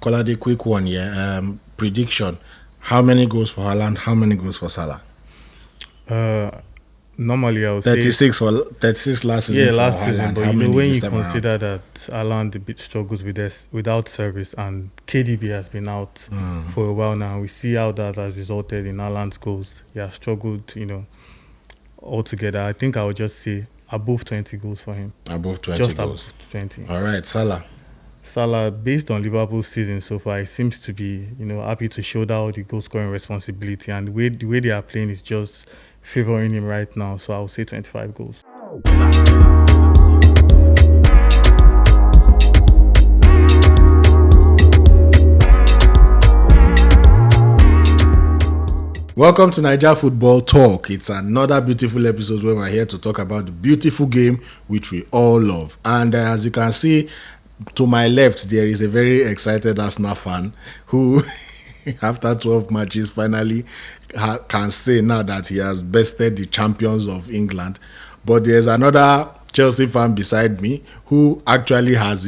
Kolade, quick one, prediction. How many goals for Haaland? How many goals for Salah? Normally, I would 36 say... 36 last season. Yeah, last season. But when you consider that Haaland a bit struggles without service, and KDB has been out for a while now, we see how that has resulted in Haaland's goals. He has struggled, altogether. I think I would just say above 20 goals for him. Above 20 just goals. Above 20. All right, Salah. Salah, based on Liverpool's season so far, he seems to be, happy to shoulder all the goal scoring responsibility, and the way they are playing is just favoring him right now. So I would say 25 goals. Welcome to NaijaFootballTalk. It's another beautiful episode where we're here to talk about the beautiful game which we all love. And as you can see, to my left, there is a very excited Arsenal fan who, after 12 matches, finally can say now that he has bested the champions of England. But there's another Chelsea fan beside me who actually has,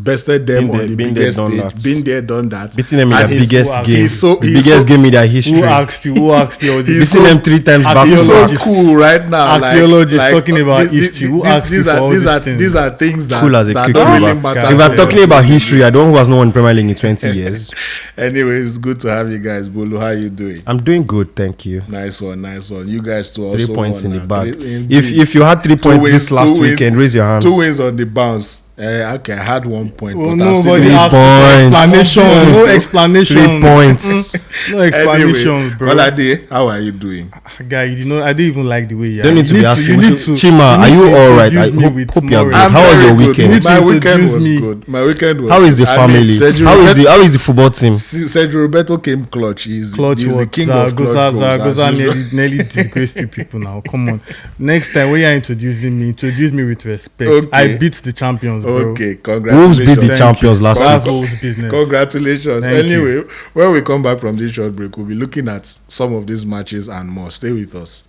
bested them on the biggest stage. Been there, done that. Beating them in their biggest game. The biggest game in their history. Who asked you? Beating them 3 times back. He's so cool right now. Archaeologists talking about history. Who asked you for all these things? These are things that, cool as a that don't really matter. If I'm talking about history, I don't know who has not won Premier League in 20 years. Anyway, it's good to have you guys. Bolu, how you doing? I'm doing good, thank you. Nice one. You guys too also 3 points in the bag. 3, if you had 3 points this last weekend, raise your hands. 2 wins on the bounce. Okay, I had 1 point. Oh, but nobody asked explanation. No explanation. 3 points. No explanation, anyway, bro. Kolade, how are you doing? Guy, I didn't even like the way you are. Don't need to be asking. Chima, are you alright? I hope you're good. How was your weekend? My weekend was good. How is the family? How is the football team? Sergio Roberto came clutch. He's the king of clutch goals. Nearly disgraced you people now. Come on. Next time when you're introducing me, introduce me with respect. Okay. I beat the champions, bro. Okay, congratulations. Wolves beat the champions last That's week. Wolves' business. Congratulations. Thank you. When we come back from this short break, we'll be looking at some of these matches and more. Stay with us.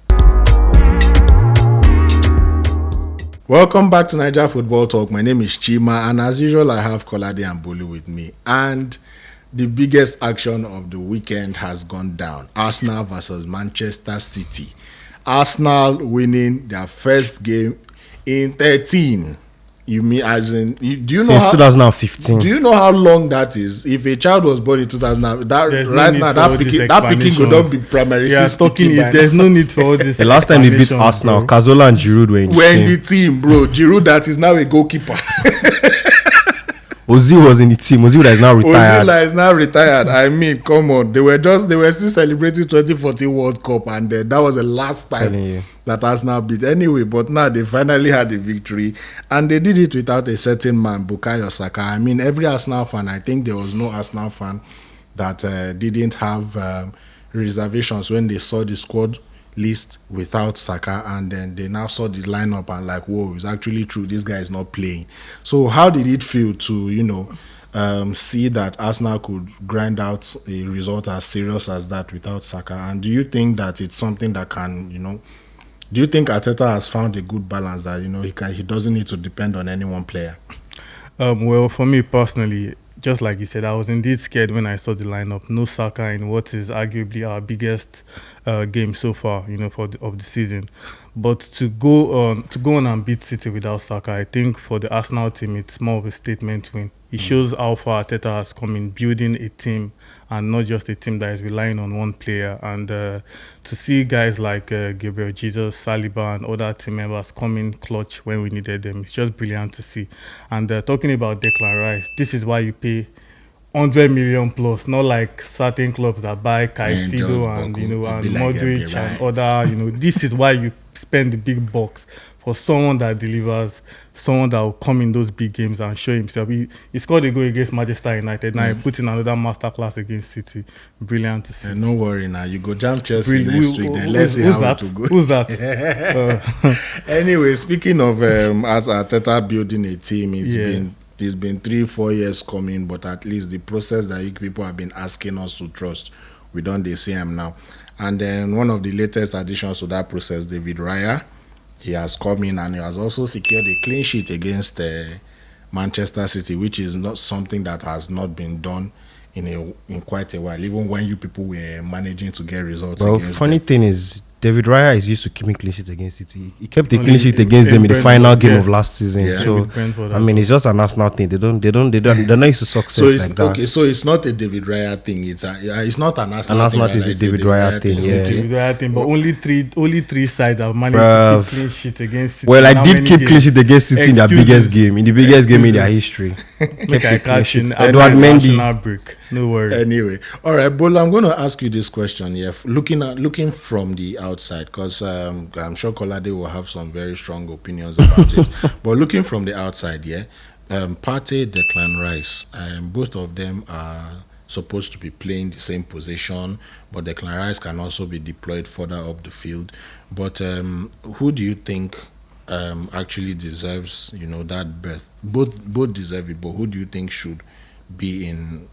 Welcome back to NaijaFootballTalk. My name is Chima, and as usual, I have Kolade and Bolu with me. And the biggest action of the weekend has gone down. Arsenal versus Manchester City. Arsenal winning their first game in 13. You mean as in? Do you know since 2015? Do you know how long that is? If a child was born in 2000, that picking could not be primary. Yeah, there's no need for all this. The last time they beat Arsenal, Cazorla and Giroud were in the team, bro. Giroud that is now a goalkeeper. Ozil was in the team. Ozil is now retired. Ozil is now retired. I mean, come on. They were still celebrating 2014 World Cup, and that was the last time that Arsenal beat. Anyway, but now they finally had the victory, and they did it without a certain man, Bukayo Saka. I mean, every Arsenal fan, I think there was no Arsenal fan that didn't have reservations when they saw the squad list without Saka, and then they now saw the lineup and like, whoa, it's actually true, this guy is not playing. So how did it feel to see that Arsenal could grind out a result as serious as that without Saka? And do you think that it's something that can, do you think Arteta has found a good balance that he doesn't need to depend on any one player? Well, for me personally, just like you said, I was indeed scared when I saw the lineup. No Saka in what is arguably our biggest game so far, of the season. But to go on and beat City without Saka, I think for the Arsenal team, it's more of a statement win. It shows how far Arteta has come in building a team, and not just a team that is relying on one player. And to see guys like Gabriel Jesus, Saliba, and other team members come in clutch when we needed them, it's just brilliant to see. And talking about Declan Rice, this is why you pay 100 million plus, not like certain clubs that buy Caicedo and Modric and other. This is why you spend the big bucks for someone that delivers, someone that will come in those big games and show himself. He scored a goal against Manchester United. Now he put in another masterclass against City. Brilliant to see. No worry now. You go jam Chelsea next week. Then let's see how it will go. Who's that? Anyway, speaking of as Arteta building a team, it's been 3-4 years coming, but at least the process that you people have been asking us to trust, we don't see him now. And then one of the latest additions to that process, David Raya, he has come in and he has also secured a clean sheet against Manchester City, which is not something that has not been done in quite a while, even when you people were managing to get results against funny them. thing is, David Raya is used to keeping clean sheets against City. He kept a clean sheet against them in the final game of last season. Yeah. So I mean, it's just an Arsenal thing. They're not used to success like that. Okay, so it's not a David Raya thing. It's not an Arsenal thing. It's a David Raya thing. Yeah, David Raya thing. But only three sides have managed to keep clean sheet against City. Well, I did keep clean sheet against City in their biggest game, in their history. Make I catch in Edward Mendy. Break. No worry. Anyway, all right, Bolu, I'm going to ask you this question. Yeah, looking from the outside, because I'm sure Kolade will have some very strong opinions about it. But looking from the outside, yeah, Partey, Declan Rice, both of them are supposed to be playing the same position, but Declan Rice can also be deployed further up the field. But who do you think actually deserves, that berth? Both deserve it, but who do you think should be in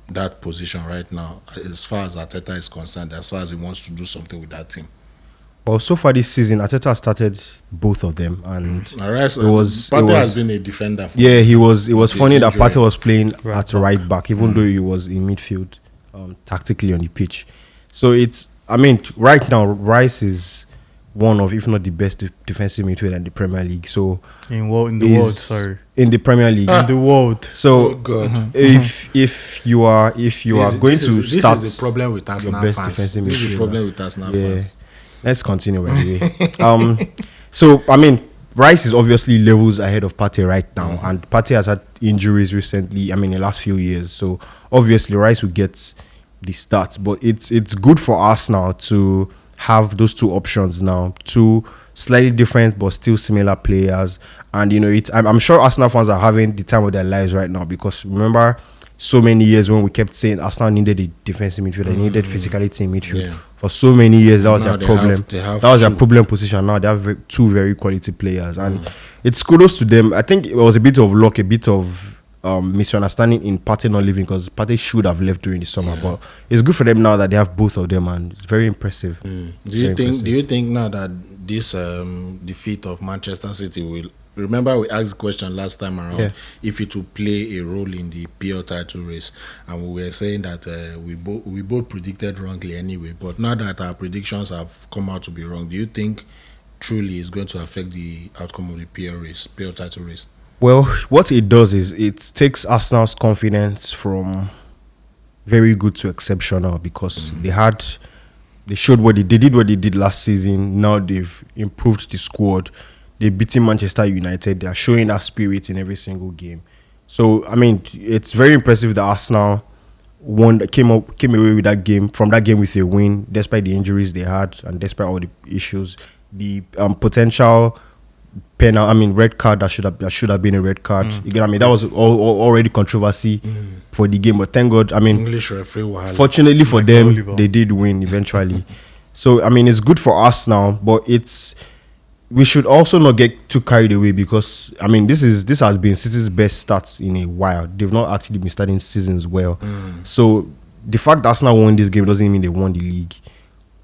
that position right now, as far as Arteta is concerned, as far as he wants to do something with that team? Well, so far this season, Arteta started both of them, and Partey has been a defender. It was funny that Partey was playing at right back, even though he was in midfield, tactically on the pitch. So right now, Rice is one of, if not the best defensive midfielder in the Premier League. So in the Premier League, in the world. So if you are going to start, this is the problem with Arsenal fans. This is the problem with Arsenal fans. Let's continue by the way. So Rice is obviously levels ahead of Partey right now, and Partey has had injuries recently. In the last few years, so obviously Rice will get the starts. But it's good for Arsenal to have those two options now, two slightly different but still similar players. And I'm sure Arsenal fans are having the time of their lives right now, because remember so many years when we kept saying Arsenal needed a defensive midfield, they needed physicality in midfield. Yeah. For so many years, that was their problem. That was their problem position. Now they have two very quality players, and it's kudos to them. I think it was a bit of luck, a bit of misunderstanding in Partey not leaving, because Partey should have left during the summer. But it's good for them now that they have both of them, and it's very impressive. Do you think now that this defeat of Manchester City will? Remember, we asked the question last time around if it will play a role in the PL title race, and we were saying that we both predicted wrongly anyway. But now that our predictions have come out to be wrong, do you think truly it's going to affect the outcome of the PL title race? Well, what it does is it takes Arsenal's confidence from very good to exceptional, because they showed what they did last season. Now they've improved the squad. They're beating Manchester United. They're showing that spirit in every single game. So it's very impressive that Arsenal came away with that game with a win, despite the injuries they had and despite all the issues. The potential red card that should have been a red card. That was already controversy for the game, but thank God. English referee. Fortunately for them, they did win eventually. So it's good for us now, but we should also not get too carried away, because this has been City's best starts in a while. They've not actually been starting seasons well. So the fact that Arsenal won this game doesn't mean they won the league.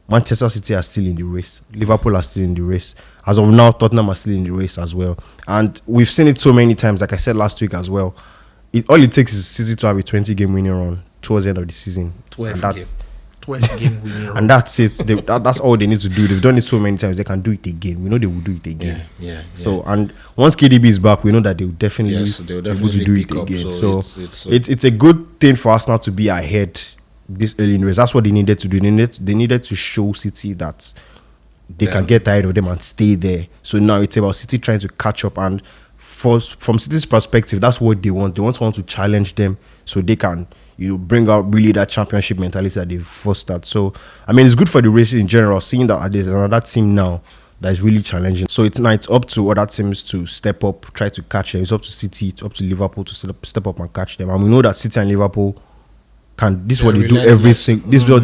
Manchester City are still in the race. Liverpool are still in the race. As of now, Tottenham are still in the race as well. And we've seen it so many times, like I said last week as well. All it takes is City to have a 20-game winning run towards the end of the season. 20-game winning run. And that's it. That's all they need to do. They've done it so many times. They can do it again. We know they will do it again. Yeah. So, and once KDB is back, we know that they'll definitely be able to do it again. So it's a good thing for Arsenal to be ahead this early in the race. That's what they needed to do. They needed to show City that they can get tired of them and stay there. So now it's about City trying to catch up, and from City's perspective, that's what they want. They want someone to challenge them so they can bring out really that championship mentality that they've fostered. So it's good for the race in general, seeing that there's another team now that is really challenging. So it's up to other teams to step up, try to catch them. It's up to City, it's up to Liverpool to step up and catch them. And we know that City and Liverpool this is what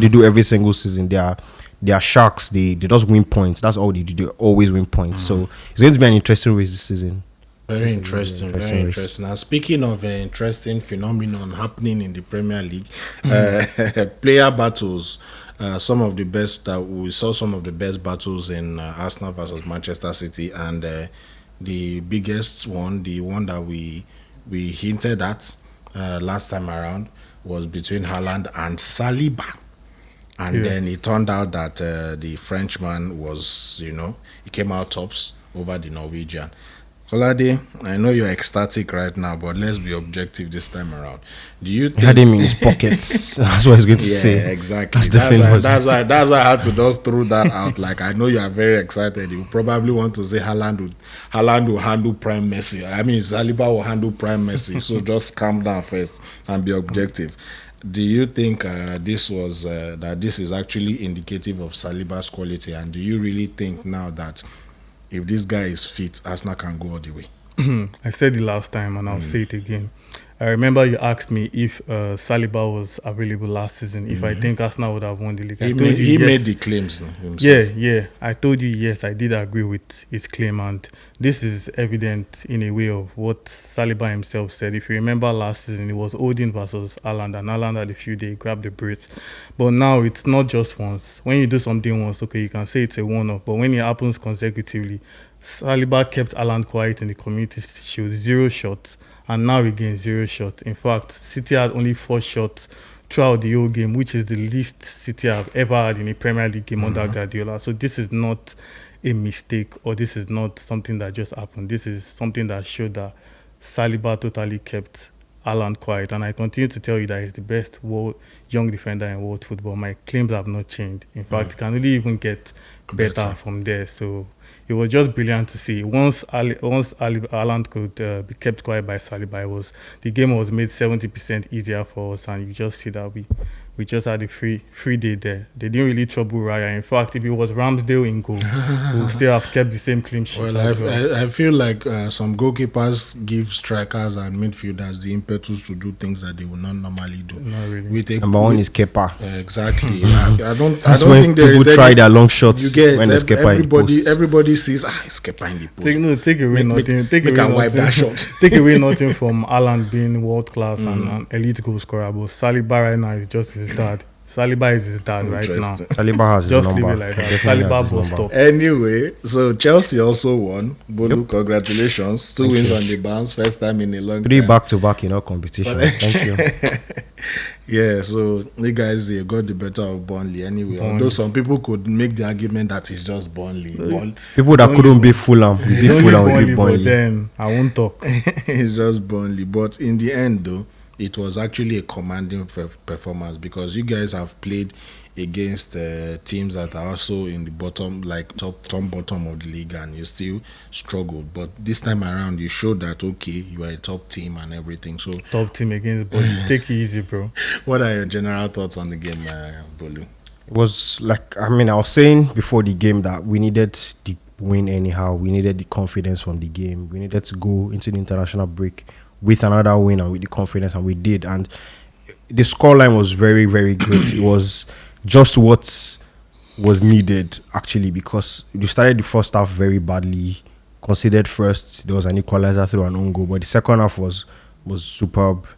they do every single season. They are sharks. They just win points. That's all they do. They always win points. So it's going to be an interesting race this season. Very interesting. And speaking of interesting phenomenon happening in the Premier League, player battles. Some of the best that we saw, some of the best battles in Arsenal versus Manchester City, and the biggest one, the one that we we hinted at last time around was between Haaland and Saliba. And then it turned out that the Frenchman was, he came out tops over the Norwegian. Kolade, I know you're ecstatic right now, but let's be objective this time around. Do you think... He had him in his pockets. That's what I was going to say. Yeah, exactly. That's why I had to just throw that out. Like, I know you are very excited. You probably want to say Haaland will handle Prime Messi. I mean, Saliba will handle Prime Messi. So just calm down first and be objective. Do you think this is actually indicative of Saliba's quality? And do you really think now that if this guy is fit, Arsenal can go all the way? I said it last time and I'll say it again. I remember you asked me if Saliba was available last season, if I think Arsenal would have won the league. He made the claims himself. Yeah. I told you, yes, I did agree with his claim. And this is evident in a way of what Saliba himself said. If you remember last season, it was Odin versus Haaland, and Haaland had a few days, grabbed the brace. But now it's not just once. When you do something once, okay, you can say it's a one-off. But when it happens consecutively, Saliba kept Haaland quiet in the Community Shield, 0 shots. And now again, 0 shots. In fact, City had only 4 shots throughout the whole game, which is the least City have ever had in a Premier League game under Guardiola. So this is not a mistake, or this is not something that just happened. This is something that showed that Saliba totally kept Haaland quiet. And I continue to tell you that he's the best young defender in world football. My claims have not changed. In fact, it can only even get better from there. So it was just brilliant to see. Once Haaland could be kept quiet by Saliba, the game was made 70% easier for us, and you just see that we just had a free day there. They didn't really trouble Raya. In fact, if it was Ramsdale in goal, we would still have kept the same clean sheet. Well, I feel like some goalkeepers give strikers and midfielders the impetus to do things that they would not normally do. Not really. Number one is Kepa. Exactly. I don't think there is people try their long shots. You get when Kepa everybody sees it's Kepa in the post. Take away nothing. Take away nothing from Haaland being world class and an elite goal scorer. But Saliba right now is just his dad. Saliba is his dad right now. Saliba has just his number. Leave it like that. Saliba will stop. Anyway, so Chelsea also won. Bolu, congratulations. 2 wins on the bounce. First time in a long 3 time. back-to-back in all competitions. Thank you. Yeah, so you guys got the better of Burnley anyway. Although some people could make the argument that it's just Burnley. People that couldn't beat Fulham. We beat Fulham, we beat Burnley. But then I won't talk. It's just Burnley. But in the end, though, it was actually a commanding performance because you guys have played against teams that are also in the bottom, like top bottom of the league, and you still struggled. But this time around, you showed that, okay, you are a top team and everything. So top team against Bolu. Take it easy, bro. What are your general thoughts on the game, Bolu? It was like, I was saying before the game that we needed the win anyhow. We needed the confidence from the game. We needed to go into the international break with another win and with the confidence, and we did. And the scoreline was very, very good. It was just what was needed, actually, because we started the first half very badly, conceded first. There was an equalizer through an own goal, but the second half was superb.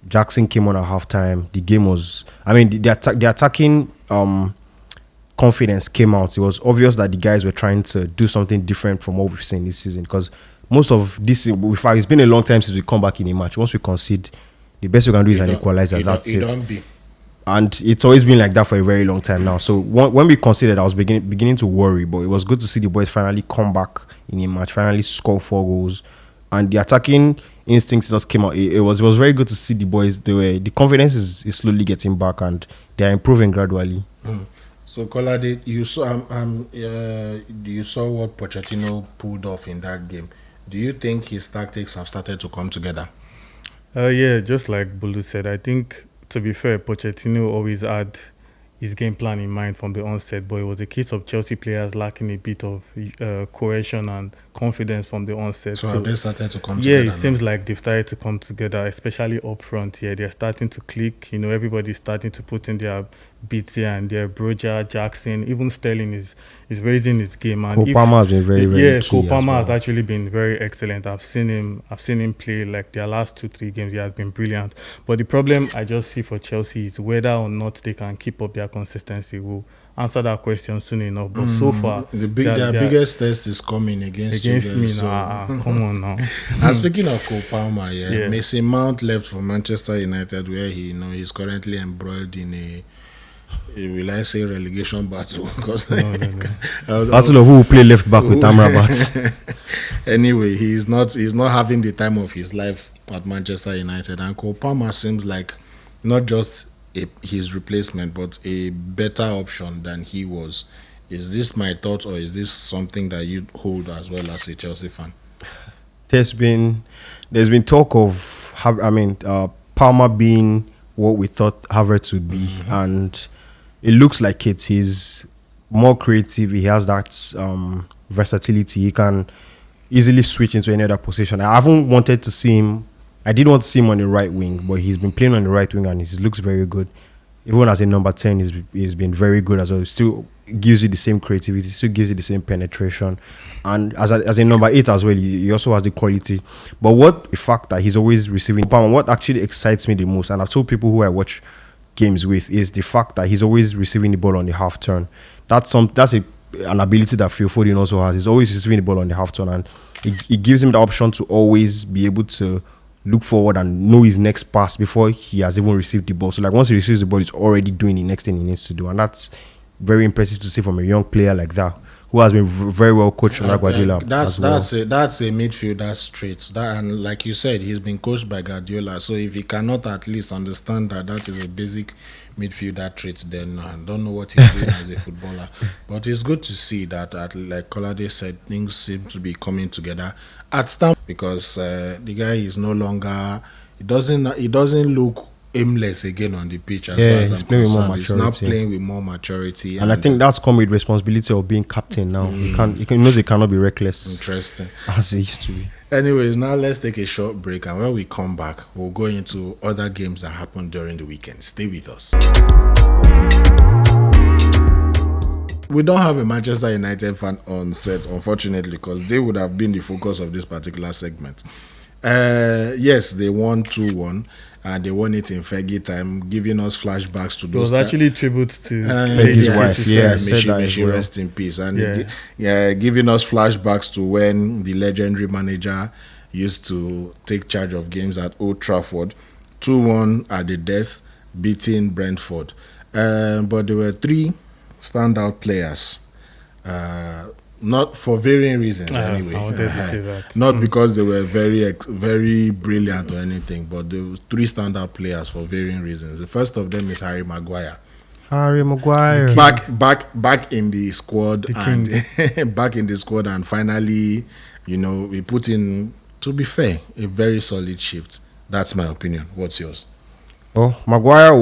Jackson came on at halftime. The game was, the attacking confidence came out. It was obvious that the guys were trying to do something different from what we've seen this season, because most of this, in fact, it's been a long time since we come back in a match. Once we concede, the best we can do is an equalizer. That's it. And it's always been like that for a very long time now. So when we conceded, I was beginning to worry. But it was good to see the boys finally come back in a match, finally score 4 goals. And the attacking instincts just came out. It was very good to see the boys. The confidence is slowly getting back, and they are improving gradually. So, Kolade, you saw what Pochettino pulled off in that game. Do you think his tactics have started to come together? Yeah, just like Bolu said, I think, to be fair, Pochettino always had his game plan in mind from the onset, but it was a case of Chelsea players lacking a bit of cohesion and confidence from the onset. So have they started to come together? Yeah, it seems like they've started to come together, especially up front. Yeah, they're starting to click. Everybody's starting to put in their bits here and there. Broja, Jackson, even Sterling is raising his game. And Cole Palmer has been very, very key. Cole Palmer has actually been very excellent. I've seen him play like their last 2-3 games. He has been brilliant. But the problem I just see for Chelsea is whether or not they can keep up their consistency will answer that question soon enough. But so far, their biggest test is coming against me. So. Come on now. And speaking of Cole Palmer, Mason Mount left for Manchester United, where he's currently embroiled in a will I say relegation battle? Because no. Battle of who will play left back with Amrabat. Anyway, he's not having the time of his life at Manchester United, and Cole Palmer seems like not just his replacement, but a better option than he was. Is this my thought, or is this something that you hold as well as a Chelsea fan? There's been talk of Palmer being what we thought Havertz would be, and it looks like it. He's more creative. He has that versatility. He can easily switch into any other position. I haven't wanted to see him. I did want to see him on the right wing, but he's been playing on the right wing and he looks very good. Even as a number 10, he's been very good as well. He still gives you the same creativity, still gives you the same penetration. And as a number 8 as well, he also has the quality. But the fact that he's always receiving power, what actually excites me the most, and I've told people who I watch games with, is the fact that he's always receiving the ball on the half turn. That's an ability that Phil Foden also has. He's always receiving the ball on the half turn, and it gives him the option to always be able to look forward and know his next pass before he has even received the ball. So like once he receives the ball, he's already doing the next thing he needs to do, and that's very impressive to see from a young player like that, who has been very well coached by Guardiola. That's a midfielder trait. And like you said, he's been coached by Guardiola. So if he cannot at least understand that is a basic midfielder trait, then I don't know what he's doing as a footballer. But it's good to see that, like Kolade said, things seem to be coming together at Stamford, because the guy is no longer. He doesn't look aimless again on the pitch. He's playing with more maturity. He's now playing with more maturity, and I think that's come with responsibility of being captain now. He knows he cannot be reckless. Interesting, as he used to be. Anyways, now let's take a short break, and when we come back, we'll go into other games that happened during the weekend. Stay with us. We don't have a Manchester United fan on set, unfortunately, because they would have been the focus of this particular segment. Yes, they won 2-1. And they won it in Fergie time, giving us flashbacks to those. It was actually tribute to Fergie's wife. May she rest in peace. And giving us flashbacks to when the legendary manager used to take charge of games at Old Trafford. 2-1 at the death, beating Brentford. But there were 3 standout players. Not for varying reasons, anyway. I wanted to say that. Not because they were very, very brilliant or anything, but there were 3 standout players for varying reasons. The first of them is Harry Maguire. Back in the squad, back in the squad, and finally, we put in, to be fair, a very solid shift. That's my opinion. What's yours? Oh, Maguire.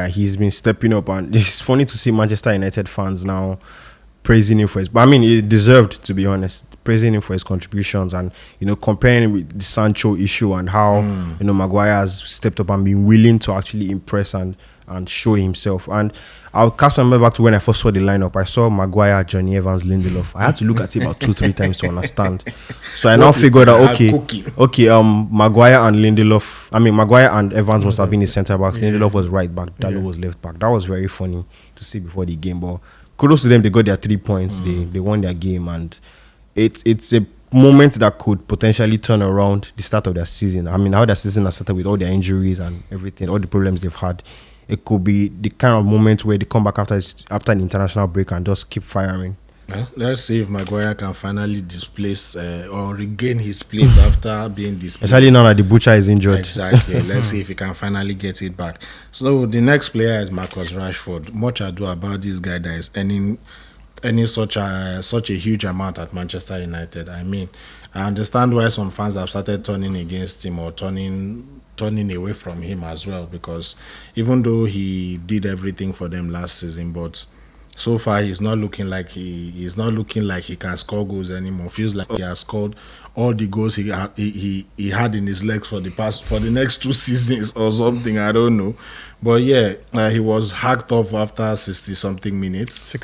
He's been stepping up, and it's funny to see Manchester United fans now praising him for his, but I mean, he deserved, to be honest, praising him for his contributions, and comparing him with the Sancho issue and how Maguire has stepped up and been willing to actually impress and show himself. And I'll cast my mind back to when I first saw the lineup. I saw Maguire, Johnny Evans, Lindelof. I had to look at it about 2-3 times to understand. So I now figured out, Maguire and Lindelof. I mean, Maguire and Evans must have been the centre backs. Lindelof was right back. Dalot was left back. That was very funny to see before the game, but kudos to them, they got their 3 points. They won their game, and it's a moment that could potentially turn around the start of their season. I mean, how their season has started with all their injuries and everything, all the problems they've had. It could be the kind of moment where they come back after an international break and just keep firing. Let's see if Maguire can finally displace or regain his place after being displaced. Especially now that the butcher is injured. Exactly. Let's see if he can finally get it back. So the next player is Marcus Rashford. Much ado about this guy that is earning such a huge amount at Manchester United. I mean, I understand why some fans have started turning against him or turning away from him as well, because even though he did everything for them last season, but so far he's not looking like he can score goals anymore. Feels like he has scored all the goals he had in his legs for the next 2 seasons or something. I don't know, but he was hacked off after 67 minutes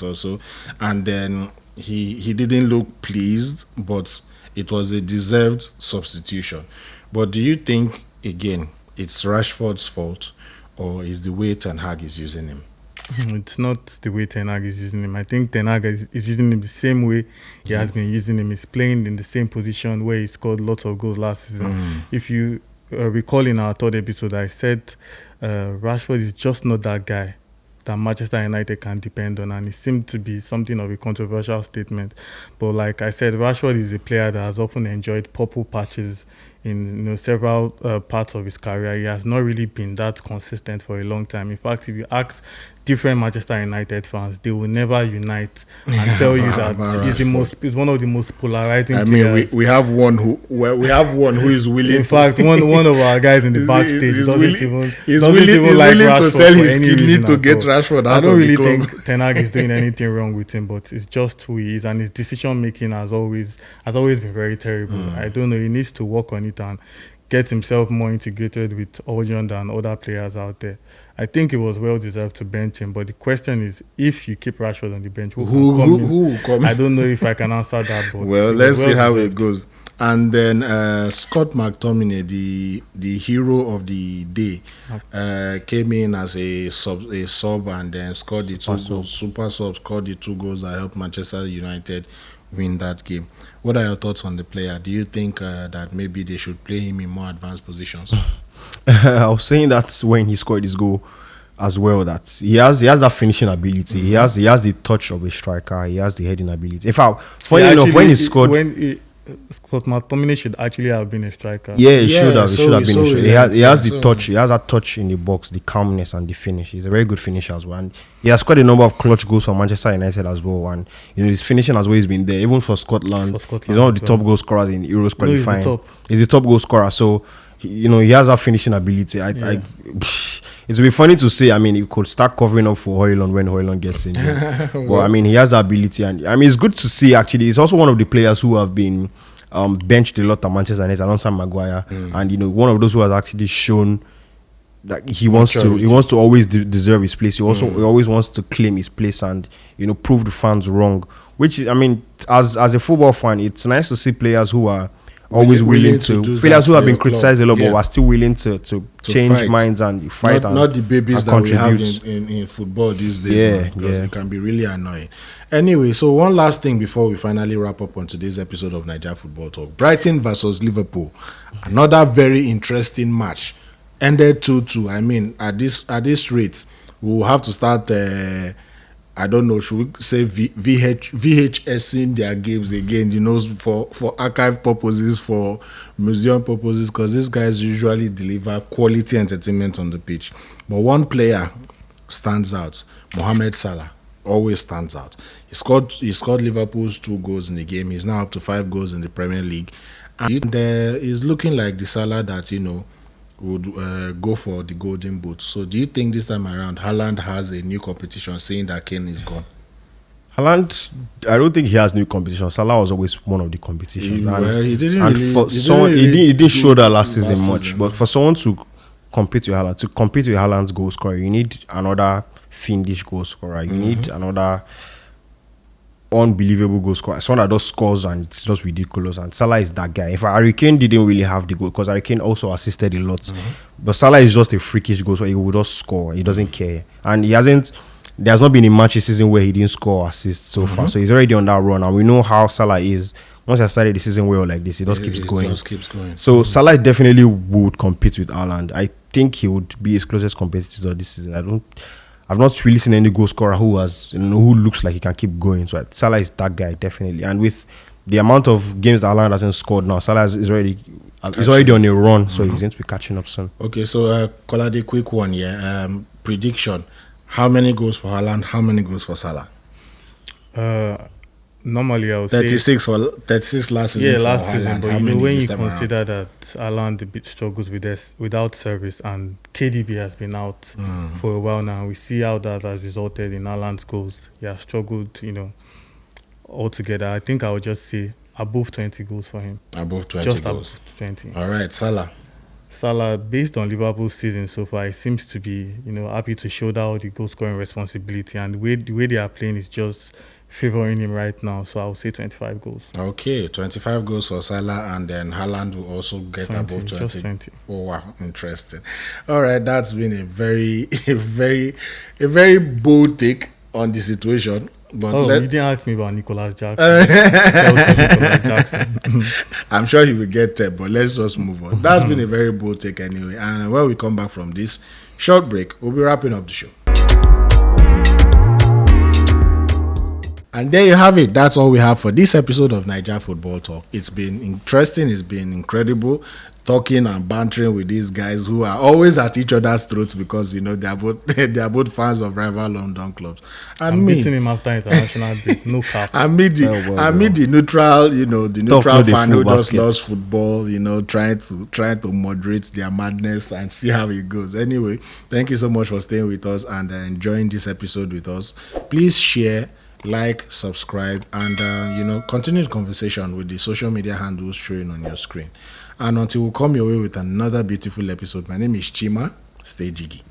or so, and then he didn't look pleased, but it was a deserved substitution. But do you think, again, it's Rashford's fault, or is the way Ten Hag is using him? It's not the way Ten Hag is using him. I think Ten Hag is using him the same way he has been using him. He's playing in the same position where he scored lots of goals last season. If you recall in our third episode, I said Rashford is just not that guy that Manchester United can depend on, and it seemed to be something of a controversial statement. But like I said, Rashford is a player that has often enjoyed purple patches in several parts of his career. He has not really been that consistent for a long time. In fact, if you ask different Manchester United fans, they will never unite and tell you that he's one of the most polarizing players. We have one who is willing. In fact, one of our guys in the backstage doesn't even like to sell his kidney to get Rashford out of the club. I don't really think Ten Hag is doing anything wrong with him, but it's just who he is, and his decision making has always been very terrible. I don't know. He needs to work on it and get himself more integrated with Odegaard and other players out there. I think it was well deserved to bench him, but the question is, if you keep Rashford on the bench, who will come in? I don't know if I can answer that. But well, let's see how it goes. And then Scott McTominay, the hero of the day, came in as a sub and then scored the super sub, scored the 2 goals that helped Manchester United win that game. What are your thoughts on the player? Do you think that maybe they should play him in more advanced positions? I was saying that when he scored his goal as well, that he has that finishing ability. He has the touch of a striker. He has the heading ability. In fact, funny enough, when he scored, Scott McTominay should actually have been a striker. Yeah, he should have. He should have been. He has the touch. He has that touch in the box, the calmness and the finish. He's a very good finisher as well. And he has scored a number of clutch goals for Manchester United as well. And his finishing has always been there, even for Scotland. He's one of the top goal scorers in Euros qualifying. He's the top goal scorer. So he has that finishing ability. It would be funny to say, he could start covering up for Haaland when Haaland gets injured. But, he has the ability. And, it's good to see, actually. He's also one of the players who have been benched a lot at Manchester United alongside Maguire. And, one of those who has actually shown that he wants to always deserve his place. He always wants to claim his place and, prove the fans wrong. Which, as a football fan, it's nice to see players who are always willing to players who have been criticized a lot, but are still willing to change fight. Minds and fight. Not the babies that we have in football these days, because it can be really annoying. Anyway, so one last thing before we finally wrap up on today's episode of Naija Football Talk. Brighton versus Liverpool, another very interesting match. Ended 2-2. At this rate, we'll have to start. I don't know, should we say VHSing their games again, for archive purposes, for museum purposes, because these guys usually deliver quality entertainment on the pitch. But one player stands out, Mohamed Salah, always stands out. He scored Liverpool's 2 goals in the game. He's now up to 5 goals in the Premier League. And he's looking like the Salah that, would go for the golden boot. So do you think this time around Haaland has a new competition, saying that Kane is gone? Haaland, I don't think he has new competition. Salah was always one of the competitions. He didn't show that last season much. But for someone to compete with Haaland's goal scorer, you need another fiendish goal scorer. You need another unbelievable goal scorer, someone that just scores and it's just ridiculous. And Salah is that guy. If Harry Kane didn't really have the goal, because Harry Kane also assisted a lot, but Salah is just a freakish goal, so he will just score. He doesn't care, and there's not been a match this season where he didn't score or assist so far. So he's already on that run, and we know how Salah is. Once I started the season well like this, he just keeps going. So Salah definitely would compete with Haaland. I think he would be his closest competitor this season. I've not really seen any goal scorer who looks like he can keep going. So Salah is that guy, definitely. And with the amount of games that Haaland hasn't scored now, Salah is already on a run, so he's going to be catching up soon. Okay, so Kolade, quick one, prediction: how many goals for Haaland? How many goals for Salah? Normally, I would 36 say 36 last season. Yeah, last season. But when you consider that Haaland a bit struggles without service, and KDB has been out for a while now, we see how that has resulted in Haaland's goals. He has struggled, altogether. I think I would just say above 20 goals for him. Above 20 just goals. Above 20. All right, Salah. Salah, based on Liverpool's season so far, he seems to be, happy to shoulder all the goal scoring responsibility, and the way they are playing is just favoring him right now. So I would say 25 goals. Okay, 25 goals for Salah, and then Haaland will also get 20, above 20. Just 20. Oh wow, interesting. All right, that's been a very bold take on the situation. But you didn't ask me about Nicolas Jackson. I'm sure he will get 10, but let's just move on. That's been a very bold take anyway. And when we come back from this short break, we'll be wrapping up the show. And there you have it. That's all we have for this episode of Naija Football Talk. It's been interesting. It's been incredible talking and bantering with these guys who are always at each other's throats because they are both fans of rival London clubs. And I'm beating him after international break. No cap. I meet the neutral, the neutral fan who just loves football, trying to moderate their madness and see how it goes. Anyway, thank you so much for staying with us and enjoying this episode with us. Please share, like, subscribe, and continue the conversation with the social media handles showing on your screen. And until we come your way with another beautiful episode, my name is Chima. Stay jiggy.